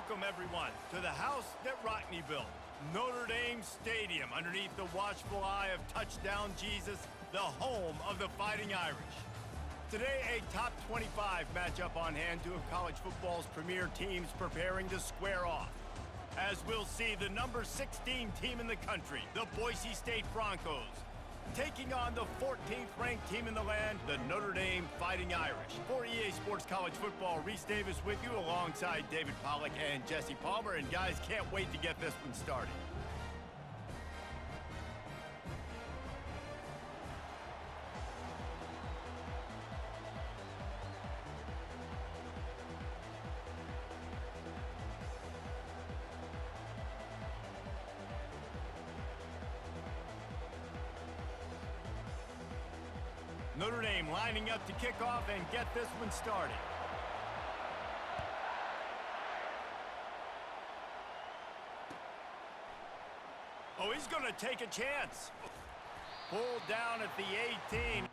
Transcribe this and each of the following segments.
Welcome, everyone, to the house that Rockne built, Notre Dame Stadium, underneath the watchful eye of Touchdown Jesus, the home of the Fighting Irish. Today, a top 25 matchup on hand, two of college football's premier teams preparing to square off. As we'll see, the number 16 team in the country, the Boise State Broncos, taking on the 14th ranked team in the land, the Notre Dame Fighting Irish. For EA Sports College Football, Reese Davis with you alongside David Pollack and Jesse Palmer. And guys, can't wait to get this one started. Notre Dame lining up to kick off and get this one started. Oh, he's going to take a chance. Pulled down at the 18.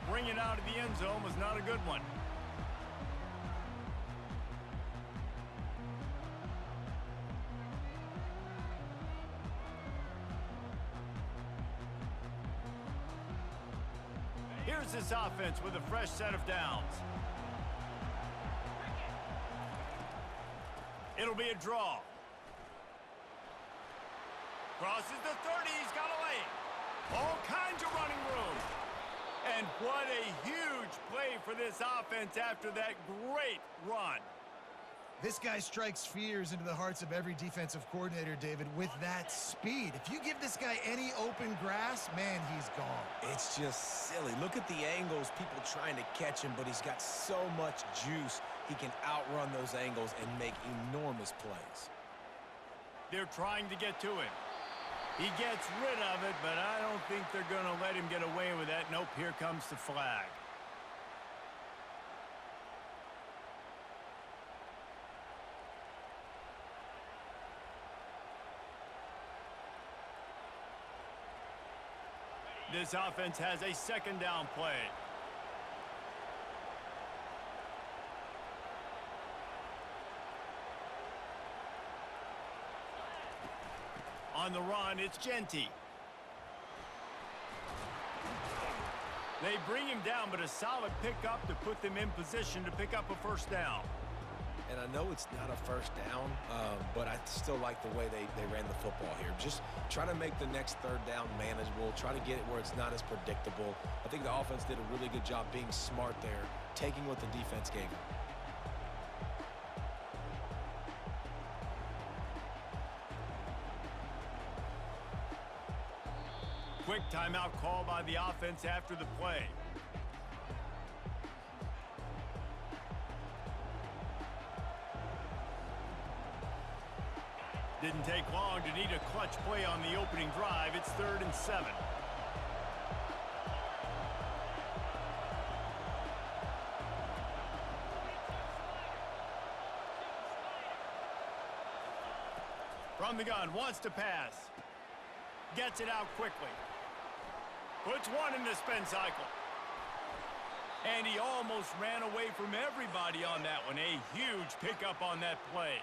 Bring it out of the end zone was not a good one. Here's this offense with a fresh set of downs. It'll be a draw. Crosses the 30, he's got a lane. All kinds of running room. And what a huge play for this offense after that great run. This guy strikes fears into the hearts of every defensive coordinator, David, with that speed. If you give this guy any open grass, man, he's gone. It's just silly. Look at the angles, people trying to catch him, but he's got so much juice. He can outrun those angles and make enormous plays. They're trying to get to him. He gets rid of it, but I don't think they're going to let him get away with that. Nope, here comes the flag. This offense has a second down play. On the run, it's Genty. They bring him down, but a solid pickup to put them in position to pick up a first down. And I know it's not a first down, but I still like the way they ran the football here. Just try to make the next third down manageable. Try to get it where it's not as predictable. I think the offense did a really good job being smart there, taking what the defense gave them. Quick timeout call by the offense after the play. Didn't take long to need a clutch play on the opening drive. It's 3rd and 7. From the gun, wants to pass. Gets it out quickly. Puts one in the spin cycle. And he almost ran away from everybody on that one. A huge pickup on that play.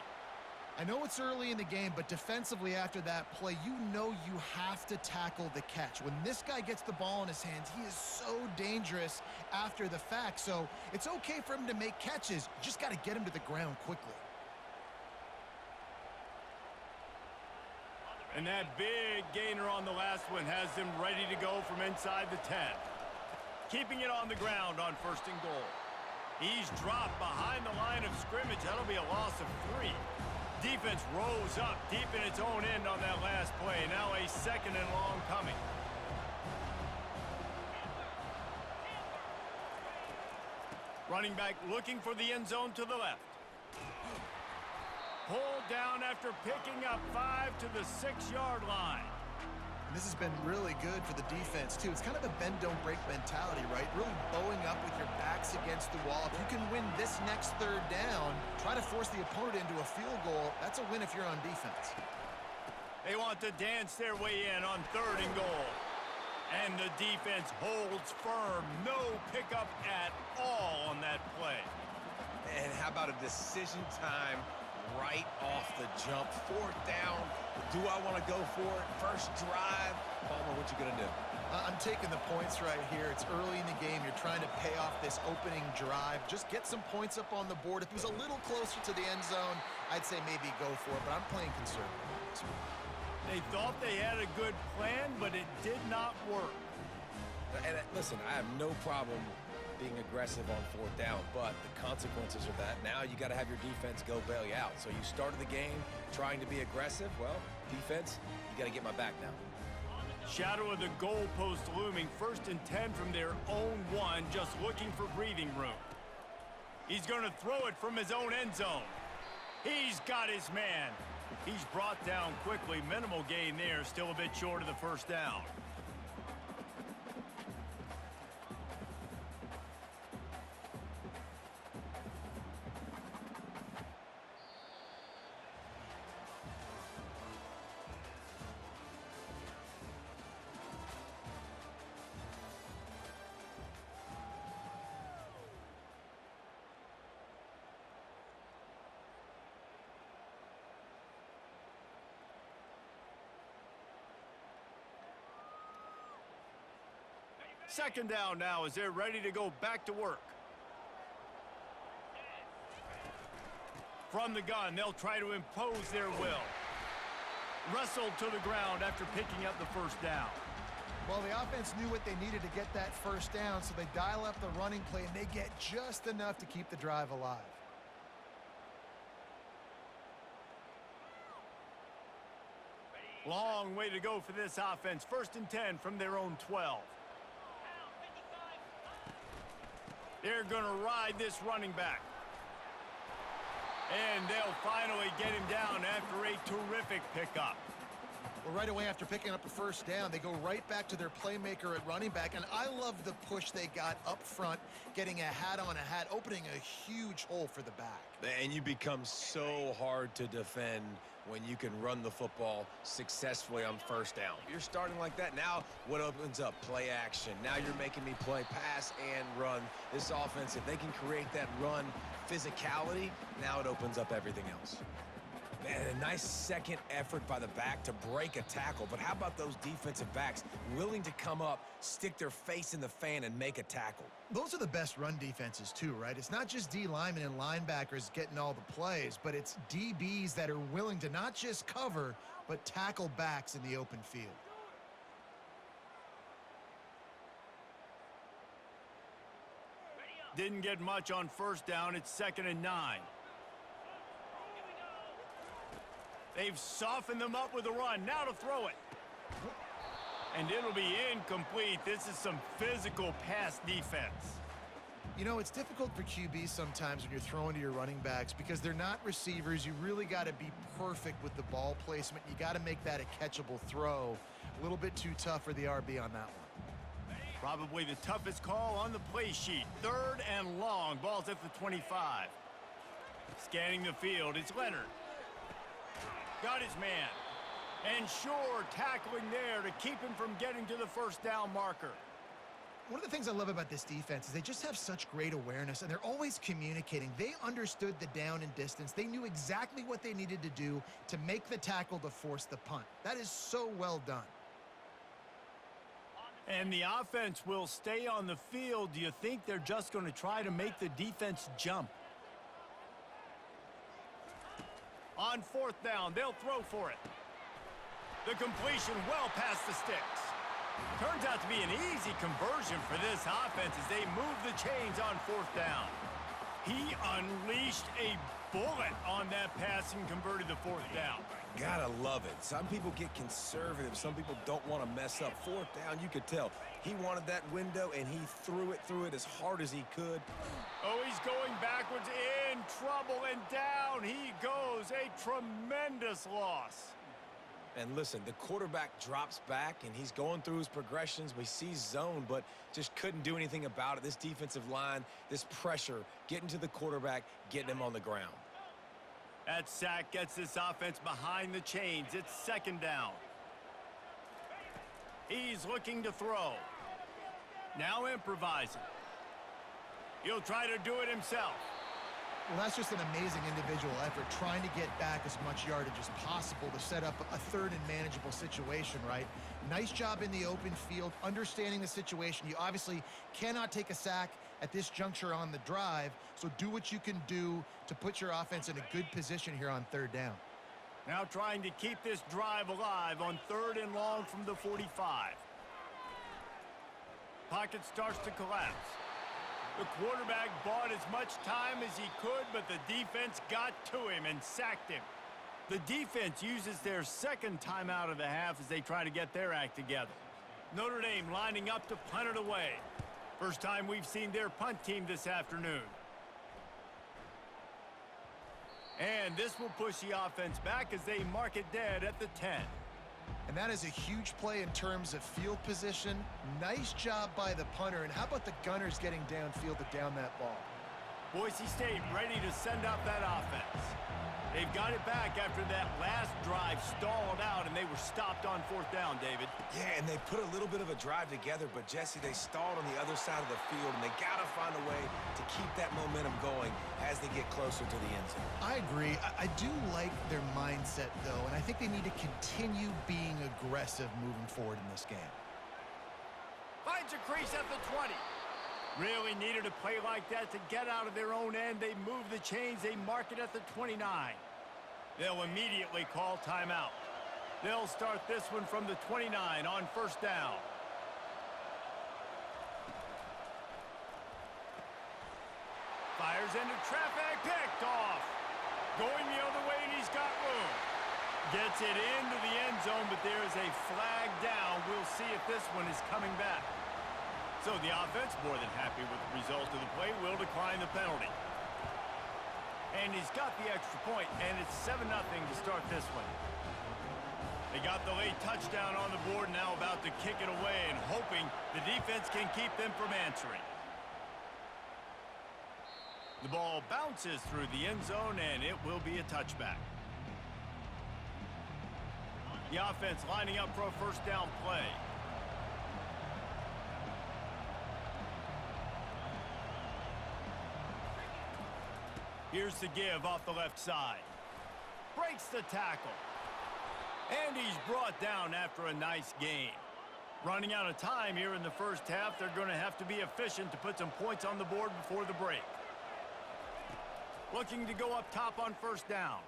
I know it's early in the game, but defensively after that play, you know you have to tackle the catch. When this guy gets the ball in his hands, he is so dangerous after the fact. So it's okay for him to make catches. You just got to get him to the ground quickly. And that big gainer on the last one has them ready to go from inside the 10. Keeping it on the ground on 1st and goal. He's dropped behind the line of scrimmage. That'll be a loss of 3. Defense rose up deep in its own end on that last play. Now a 2nd and long coming. Running back looking for the end zone to the left. Pulled down after picking up 5 to the 6-yard line. And this has been really good for the defense, too. It's kind of a bend-don't-break mentality, right? Really bowing up with your backs against the wall. If you can win this next 3rd down, try to force the opponent into a field goal. That's a win if you're on defense. They want to dance their way in on 3rd and goal. And the defense holds firm. No pickup at all on that play. And how about a decision time right off the jump? 4th down. Do I want to go for it? First drive. Palmer, what you going to do? I'm taking the points right here. It's early in the game. You're trying to pay off this opening drive. Just get some points up on the board. If it was a little closer to the end zone, I'd say maybe go for it, but I'm playing conservative. They thought they had a good plan, but it did not work. And listen, I have no problem being aggressive on 4th down, but the consequences of that, now you got to have your defense go bail you out. So you started the game trying to be aggressive. Well, defense, you got to get my back now. Shadow of the goalpost looming. 1st and 10 from their own 1, just looking for breathing room. He's going to throw it from his own end zone. He's got his man. He's brought down quickly. Minimal gain there, still a bit short of the 1st down. Second down now as they're ready to go back to work. From the gun, they'll try to impose their will. Wrestled to the ground after picking up the 1st down. Well, the offense knew what they needed to get that 1st down, so they dial up the running play, and they get just enough to keep the drive alive. Long way to go for this offense. 1st and 10 from their own 12. They're going to ride this running back. And they'll finally get him down after a terrific pickup. Well, right away after picking up the 1st down, they go right back to their playmaker at running back. And I love the push they got up front, getting a hat on a hat, opening a huge hole for the back. And you become so hard to defend when you can run the football successfully on 1st down. You're starting like that. Now what opens up? Play action. Now you're making me play pass and run. This offense, if they can create that run physicality, now it opens up everything else. Man, a nice second effort by the back to break a tackle. But how about those defensive backs willing to come up, stick their face in the fan, and make a tackle? Those are the best run defenses, too, right? It's not just D linemen and linebackers getting all the plays, but it's DBs that are willing to not just cover, but tackle backs in the open field. Didn't get much on 1st down. It's 2nd and 9. They've softened them up with a run. Now to throw it. And it'll be incomplete. This is some physical pass defense. You know, it's difficult for QBs sometimes when you're throwing to your running backs because they're not receivers. You really got to be perfect with the ball placement. You got to make that a catchable throw. A little bit too tough for the RB on that one. Probably the toughest call on the play sheet. 3rd and long. Ball's at the 25. Scanning the field, it's Leonard. Got his man. And sure, tackling there to keep him from getting to the 1st down marker. One of the things I love about this defense is they just have such great awareness, and they're always communicating. They understood the down and distance. They knew exactly what they needed to do to make the tackle to force the punt. That is so well done. And the offense will stay on the field. Do you think they're just going to try to make the defense jump? On 4th down, they'll throw for it. The completion well past the sticks. Turns out to be an easy conversion for this offense as they move the chains on fourth down. He unleashed a bullet on that pass and converted the fourth down. Gotta love it. Some people get conservative. Some people don't want to mess up. Fourth down, you could tell. He wanted that window, and he threw it as hard as he could. Oh, he's going backwards, in trouble, and down he goes. A tremendous loss. And listen, the quarterback drops back, and he's going through his progressions. We see zone, but just couldn't do anything about it. This defensive line, this pressure, getting to the quarterback, getting him on the ground. That sack gets this offense behind the chains. It's second down. He's looking to throw. Now improvising. He'll try to do it himself. Well, that's just an amazing individual effort, trying to get back as much yardage as possible to set up a third and manageable situation, right? Nice job in the open field, understanding the situation. You obviously cannot take a sack at this juncture on the drive, so do what you can do to put your offense in a good position here on third down. Now trying to keep this drive alive on third and long from the 45. Pocket starts to collapse. The quarterback bought as much time as he could, but the defense got to him and sacked him. The defense uses their second timeout of the half as they try to get their act together. Notre Dame lining up to punt it away. First time we've seen their punt team this afternoon. And this will push the offense back as they mark it dead at the 10. And that is a huge play in terms of field position. Nice job by the punter. And how about the Gunners getting downfield to down that ball? Boise State ready to send up that offense. They've got it back after that last drive stalled out, and they were stopped on fourth down, David. Yeah, and they put a little bit of a drive together, but, Jesse, they stalled on the other side of the field, and they got to find a way to keep that momentum going as they get closer to the end zone. I agree. I do like their mindset, though, and I think they need to continue being aggressive moving forward in this game. Finds a crease at the 20. Really needed a play like that to get out of their own end. They move the chains. They mark it at the 29. They'll immediately call timeout. They'll start this one from the 29 on first down. Fires into traffic, picked off. Going the other way, and he's got room. Gets it into the end zone, but there is a flag down. We'll see if this one is coming back. So the offense, more than happy with the result of the play, will decline the penalty. And he's got the extra point, and it's 7-0 to start this one. They got the late touchdown on the board, now about to kick it away and hoping the defense can keep them from answering. The ball bounces through the end zone, and it will be a touchback. The offense lining up for a first down play. Here's the give off the left side. Breaks the tackle. And he's brought down after a nice gain. Running out of time here in the first half, they're going to have to be efficient to put some points on the board before the break. Looking to go up top on first down.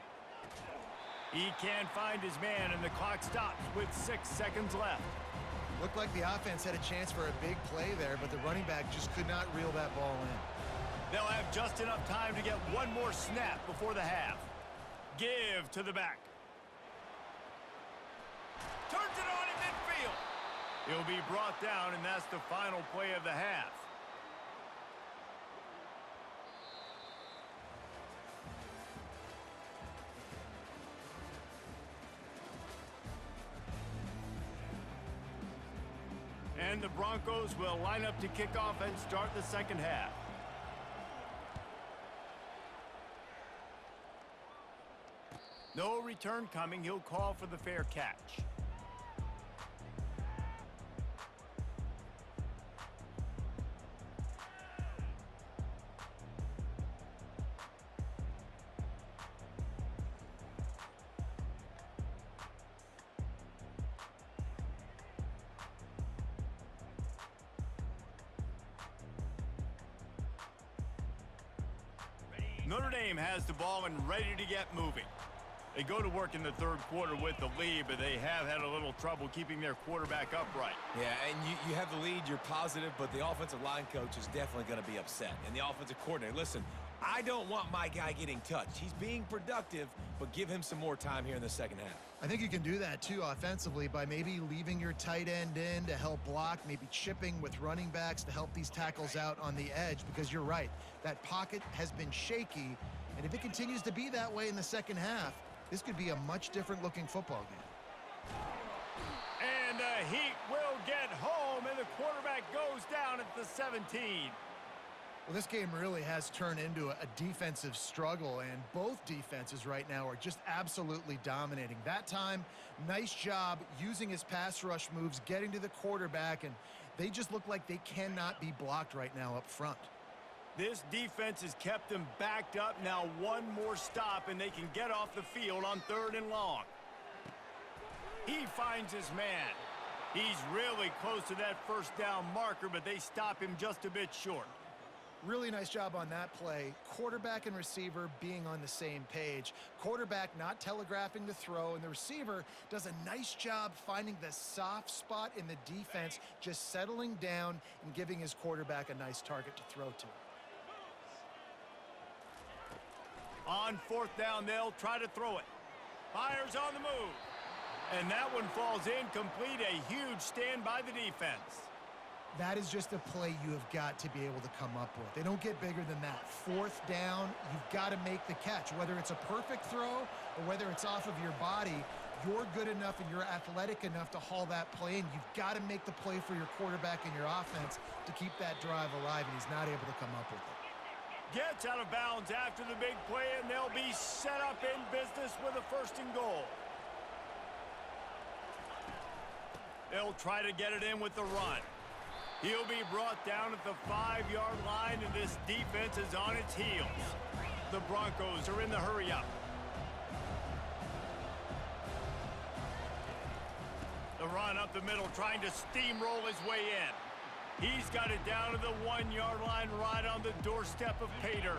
He can't find his man, and the clock stops with 6 seconds left. Looked like the offense had a chance for a big play there, but the running back just could not reel that ball in. They'll have just enough time to get one more snap before the half. Give to the back. Turns it on in midfield. He'll be brought down, and that's the final play of the half. And the Broncos will line up to kick off and start the second half. No return coming. He'll call for the fair catch. Notre Dame has the ball and ready to get moving. They go to work in the third quarter with the lead, but they have had a little trouble keeping their quarterback upright. Yeah, and you have the lead, you're positive, but the offensive line coach is definitely going to be upset. And the offensive coordinator, listen, I don't want my guy getting touched. He's being productive, but give him some more time here in the second half. I think you can do that too offensively by maybe leaving your tight end in to help block, maybe chipping with running backs to help these tackles out on the edge, because you're right, that pocket has been shaky, and if it continues to be that way in the second half, this could be a much different looking football game. And the Heat will get home, and the quarterback goes down at the 17. Well, this game really has turned into a defensive struggle, and both defenses right now are just absolutely dominating. That time, nice job using his pass rush moves, getting to the quarterback, and they just look like they cannot be blocked right now up front. This defense has kept them backed up. Now one more stop, and they can get off the field on 3rd and long. He finds his man. He's really close to that first down marker, but they stop him just a bit short. Really nice job on that play. Quarterback and receiver being on the same page. Quarterback not telegraphing the throw, and the receiver does a nice job finding the soft spot in the defense, just settling down and giving his quarterback a nice target to throw to. On 4th down, they'll try to throw it. Fires on the move. And that one falls incomplete. A huge stand by the defense. That is just a play you have got to be able to come up with. They don't get bigger than that. 4th down, you've got to make the catch. Whether it's a perfect throw or whether it's off of your body, you're good enough and you're athletic enough to haul that play in. You've got to make the play for your quarterback and your offense to keep that drive alive, and he's not able to come up with it. Gets out of bounds after the big play, and they'll be set up in business with a 1st and goal. They'll try to get it in with the run. He'll be brought down at the 5-yard line, and this defense is on its heels. The Broncos are in the hurry-up. The run up the middle, trying to steamroll his way in. He's got it down to the 1-yard line, right on the doorstep of Pater.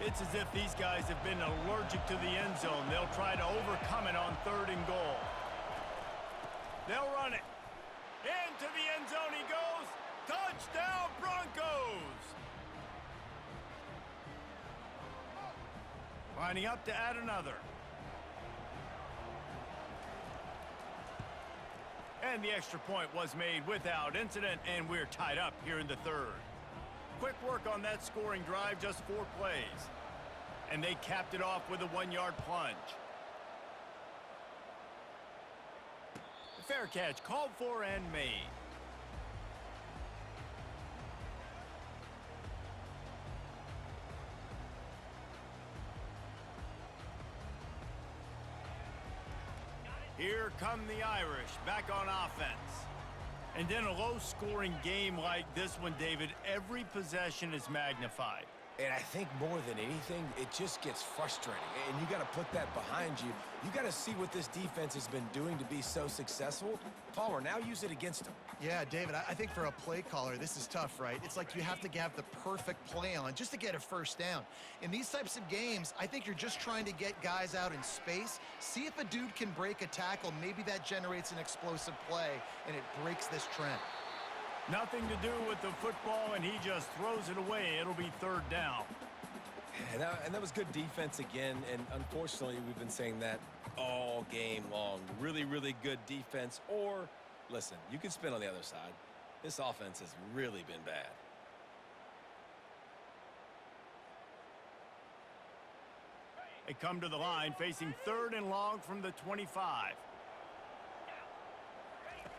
It's as if these guys have been allergic to the end zone. They'll try to overcome it on 3rd and goal. They'll run it. Into the end zone he goes. Touchdown, Broncos! Lining up to add another. And the extra point was made without incident, and we're tied up here in the 3rd. Quick work on that scoring drive, just 4 plays. And they capped it off with a 1-yard plunge. Fair catch, called for and made. Here come the Irish, back on offense. And in a low-scoring game like this one, David, every possession is magnified. And I think more than anything, it just gets frustrating. And you got to put that behind you. You got to see what this defense has been doing to be so successful. Palmer, now use it against them. Yeah, David, I think for a play caller, this is tough, right? It's like you have to have the perfect play on just to get a 1st down. In these types of games, I think you're just trying to get guys out in space, see if a dude can break a tackle. Maybe that generates an explosive play, and it breaks this trend. Nothing to do with the football, and he just throws it away. It'll be 3rd down. And that was good defense again, and unfortunately, we've been saying that all game long. Really, really good defense, or, listen, you can spin on the other side. This offense has really been bad. They come to the line, facing 3rd and long from the 25.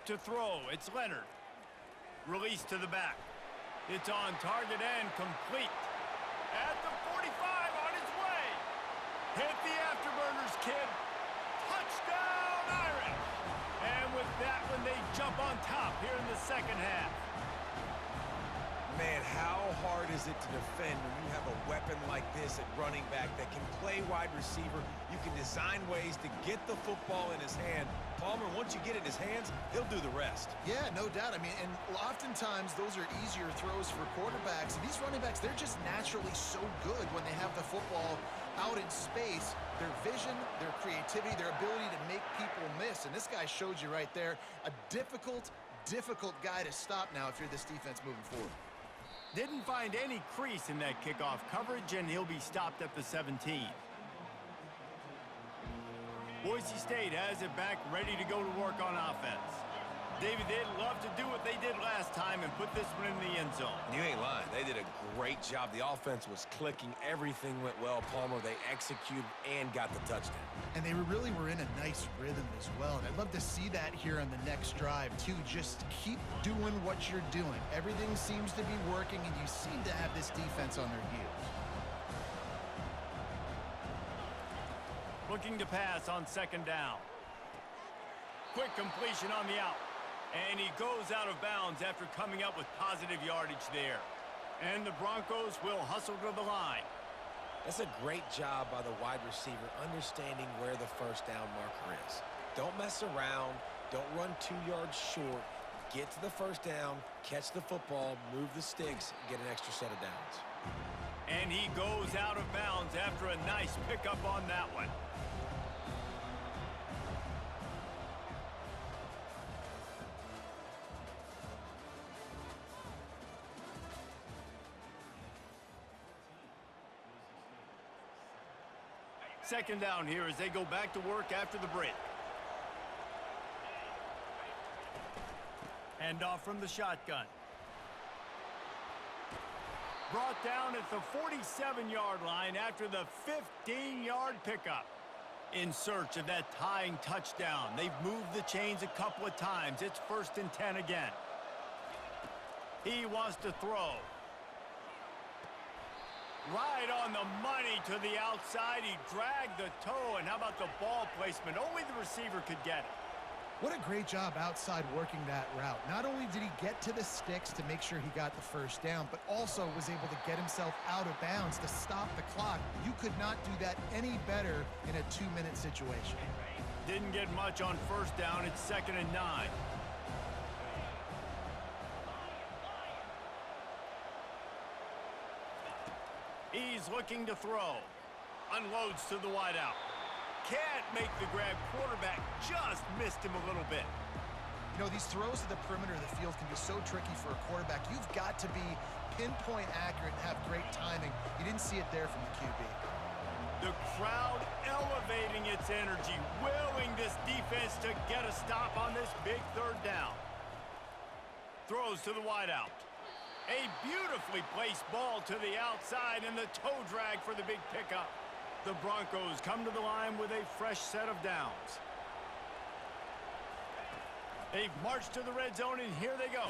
To throw, it's Leonard. Release to the back. It's on target and complete. At the 45, on his way. Hit the afterburners, kid. Touchdown, Irish. And with that one, they jump on top here in the second half. Man, how hard is it to defend when you have a weapon like this at running back that can play wide receiver? You can design ways to get the football in his hand. Palmer, once you get it in his hands, he'll do the rest. Yeah, no doubt. I mean, and oftentimes those are easier throws for quarterbacks. And these running backs, they're just naturally so good when they have the football out in space. their vision, their creativity, their ability to make people miss. And this guy showed you right there, a difficult guy to stop now if you're this defense moving forward. Didn't find any crease in that kickoff coverage, and he'll be stopped at the 17. Boise State has it back, ready to go to work on offense. David, they'd love to do what they did last time and put this one in the end zone. You ain't lying. They did a great job. The offense was clicking. Everything went well. Palmer, they executed and got the touchdown. And they really were in a nice rhythm as well. And I'd love to see that here on the next drive, too. Just keep doing what you're doing. Everything seems to be working, and you seem to have this defense on their heels. Looking to pass on second down. Quick completion on the out. And he goes out of bounds after coming up with positive yardage there. And the Broncos will hustle to the line. That's a great job by the wide receiver, understanding where the first down marker is. Don't mess around. Don't run 2 yards short. Get to the first down, catch the football, move the sticks, and get an extra set of downs. And he goes out of bounds after a nice pickup on that one. Second down here as they go back to work after the break. Hand off from the shotgun. Brought down at the 47-yard line after the 15-yard pickup. In search of that tying touchdown. They've moved the chains a couple of times. It's 1st and 10 again. He wants to throw. Right on the money to the outside. He dragged the toe, and how about the ball placement? Only the receiver could get it. What a great job outside working that route. Not only did he get to the sticks to make sure he got the first down, but also was able to get himself out of bounds to stop the clock. You could not do that any better in a 2-minute situation. Didn't get much on first down. It's 2nd and 9. He's looking to throw. Unloads to the wideout. Can't make the grab. Quarterback just missed him a little bit. You know, these throws to the perimeter of the field can be so tricky for a quarterback. You've got to be pinpoint accurate and have great timing. You didn't see it there from the QB. The crowd elevating its energy, willing this defense to get a stop on this big 3rd down. Throws to the wideout. A beautifully placed ball to the outside and the toe drag for the big pickup. The Broncos come to the line with a fresh set of downs. They've marched to the red zone, and here they go.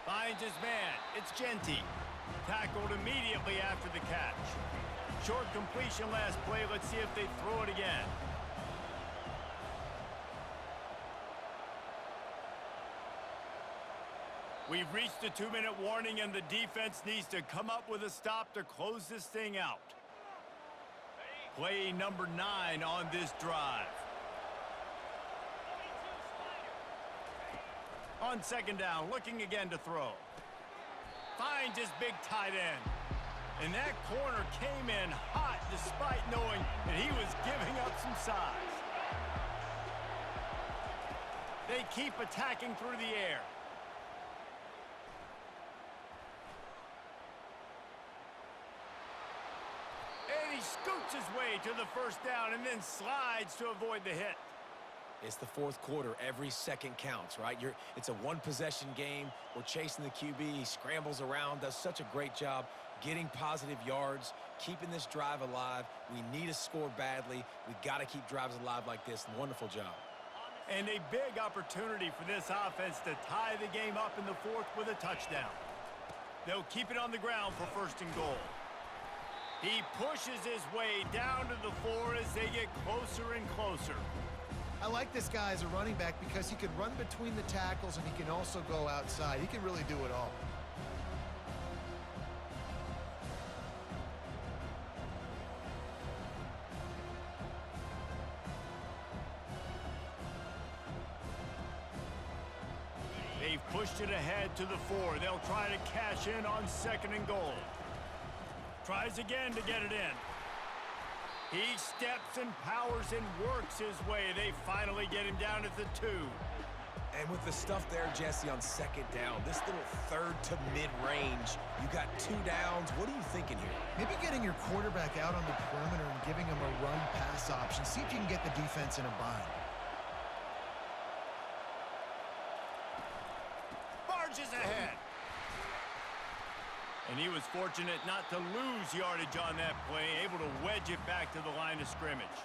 Finds his man. It's Genty. Tackled immediately after the catch. Short completion last play. Let's see if they throw it again. We've reached a 2-minute warning, and the defense needs to come up with a stop to close this thing out. Play number 9 on this drive. On second down, looking again to throw. Finds his big tight end. And that corner came in hot despite knowing that he was giving up some size. They keep attacking through the air. And he scoots his way to the first down and then slides to avoid the hit. It's the 4th quarter. Every second counts, right? It's a one-possession game. We're chasing the QB. He scrambles around, does such a great job getting positive yards, keeping this drive alive. We need to score badly. We got to keep drives alive like this. Wonderful job. And a big opportunity for this offense to tie the game up in the 4th with a touchdown. They'll keep it on the ground for 1st and goal. He pushes his way down to the 4 as they get closer and closer. I like this guy as a running back because he can run between the tackles and he can also go outside. He can really do it all. They've pushed it ahead to the 4. They'll try to cash in on 2nd and goal. Tries again to get it in. He steps and powers and works his way. They finally get him down at the 2. And with the stuff there, Jesse, on second down, this little third to mid-range, you got 2 downs. What are you thinking here? Maybe getting your quarterback out on the perimeter and giving him a run-pass option. See if you can get the defense in a bind. Barges ahead. And he was fortunate not to lose yardage on that play, able to wedge it back to the line of scrimmage.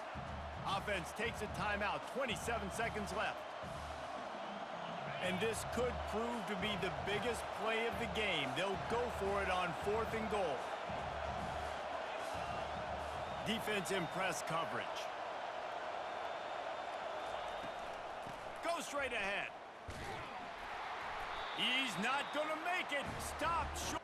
Offense takes a timeout, 27 seconds left. And this could prove to be the biggest play of the game. They'll go for it on 4th and goal. Defense in press coverage. Go straight ahead. He's not going to make it. Stop short.